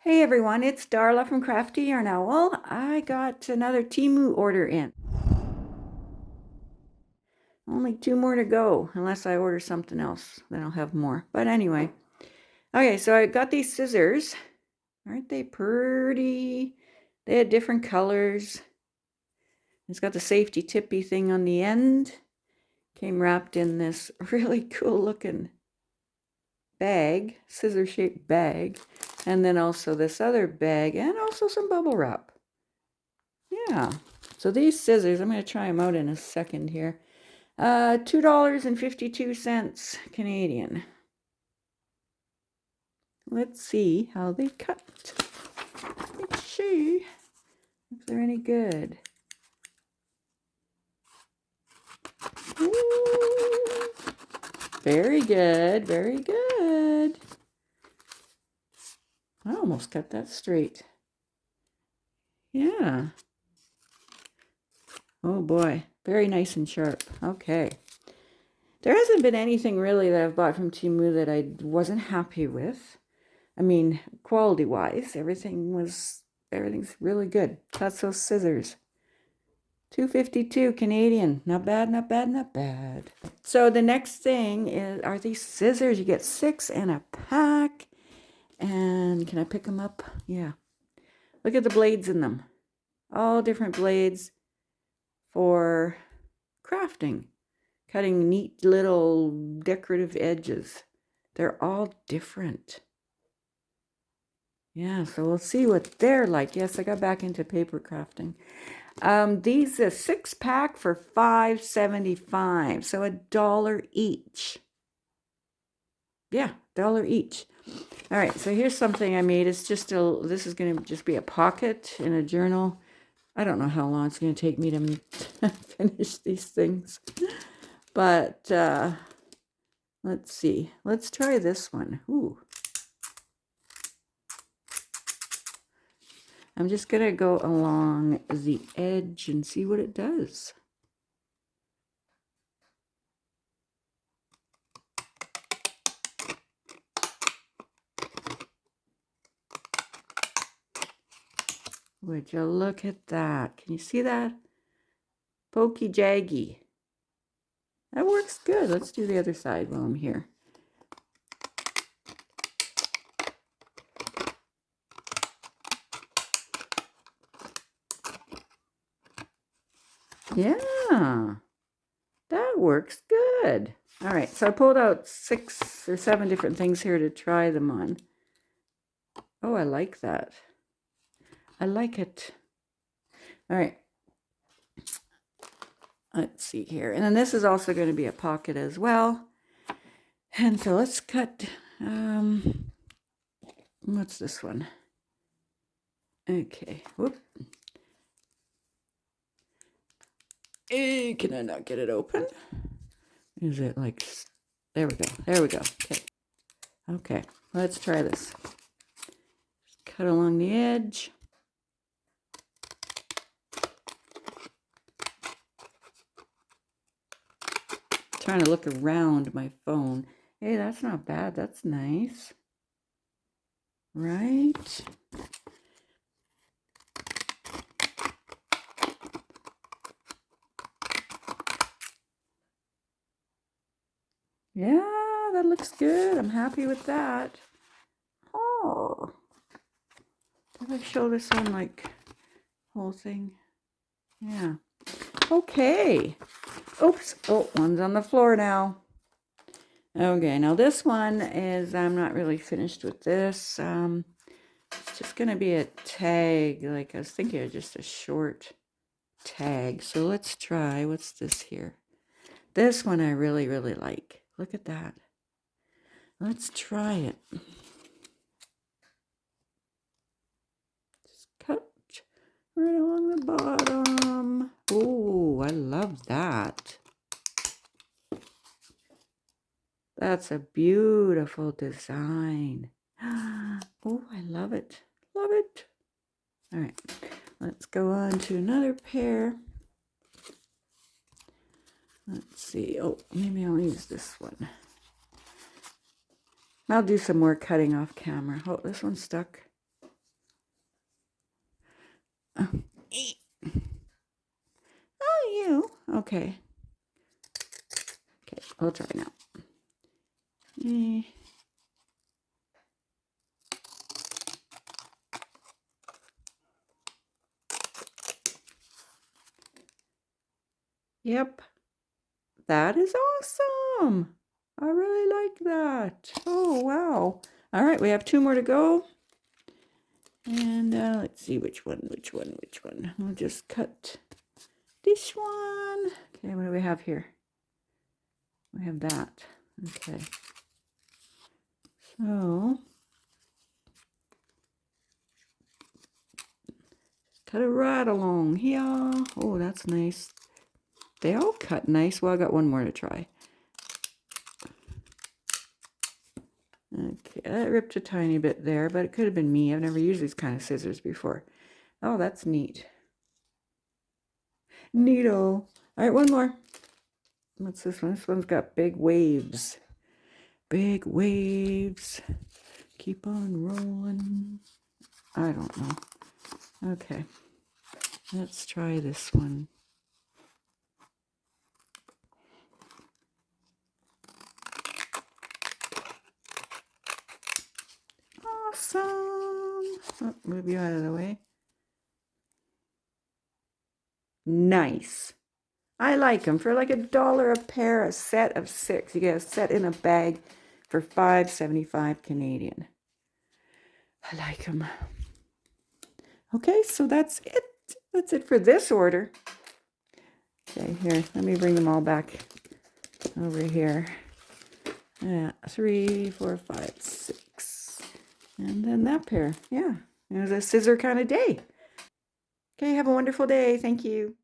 Hey everyone, it's Darla from Crafty Yarn Owl. I got another Temu order in. Only 2 more to go, unless I order something else, then I'll have more. But anyway, okay, so I got these scissors. Aren't they pretty? They had different colors. It's got the safety tippy thing on the end. Came wrapped in this really cool looking bag, scissor shaped bag. And then also this other bag and also some bubble wrap. Yeah, so these scissors, I'm going to try them out in a second here. $2.52 Canadian. Let's see how they cut. Let's see if they're any good. Ooh, very good, very good. I almost cut that straight. Yeah. Oh boy, very nice and sharp. Okay. There hasn't been anything really that I've bought from Temu that I wasn't happy with. I mean, quality-wise, everything's really good. That's those scissors. $2.52 Canadian. Not bad, not bad, not bad. So the next thing are these scissors. You get 6 in a pack. And can I pick them up? Yeah. Look at the blades in them. All different blades for crafting. Cutting neat little decorative edges. They're all different. Yeah, so we'll see what they're like. Yes, I got back into paper crafting. These are 6-pack for $5.75, so $1 each. Yeah, $1 each. All right, so here's something I made. It's just this is going to just be a pocket in a journal. I don't know how long it's going to take me to finish these things. But let's see. Let's try this one. Ooh. I'm just going to go along the edge and see what it does. Would you look at that? Can you see that? Pokey jaggy. That works good. Let's do the other side while I'm here. Yeah, that works good. All right, so I pulled out 6 or 7 different things here to try them on. Oh, I like that. I like it. All right. Let's see here. And then this is also going to be a pocket as well. And so let's cut, what's this one? Okay, whoop. Can I not get it open? Is it like, there we go, there we go. Okay, okay, let's try this. Just cut along the edge. Trying to look around my phone. Hey, that's not bad, that's nice. Right? Yeah, that looks good. I'm happy with that. Oh, did I show this one like whole thing? Yeah. Okay. Oops. Oh, one's on the floor now. Okay, now this one is, I'm not really finished with this. It's just going to be a tag. Like I was thinking of just a short tag. So let's try, what's this here? This one I really, really like. Look at that. Let's try it. Just cut right along the bottom. Oh, I love that. That's a beautiful design. Oh, I love it. Love it. All right, let's go on to another pair. Let's see. Oh, maybe I'll use this one. I'll do some more cutting off camera. Oh, this one's stuck. Oh, you. Okay. Okay, I'll try now. Yep. That is awesome. I really like that. Oh, wow. All right, we have 2 more to go. And let's see which one. We'll just cut this one. Okay, what do we have here? We have that. Okay. So, cut it right along here. Oh, that's nice. They all cut nice. Well, I got one more to try. Okay, that ripped a tiny bit there, but it could have been me. I've never used these kind of scissors before. Oh, that's neat. Neato. All right, one more. What's this one? This one's got big waves. Big waves. Keep on rolling. I don't know. Okay. Let's try this one. Awesome. Oh, move you out of the way. Nice. I like them for like $1 a pair, a set of 6. You get a set in a bag for $5.75 Canadian. I like them. Okay, so that's it. That's it for this order. Okay, here, let me bring them all back over here. 3, 4, 5, 6. And then that pair. Yeah, it was a scissor kind of day. Okay, have a wonderful day. Thank you.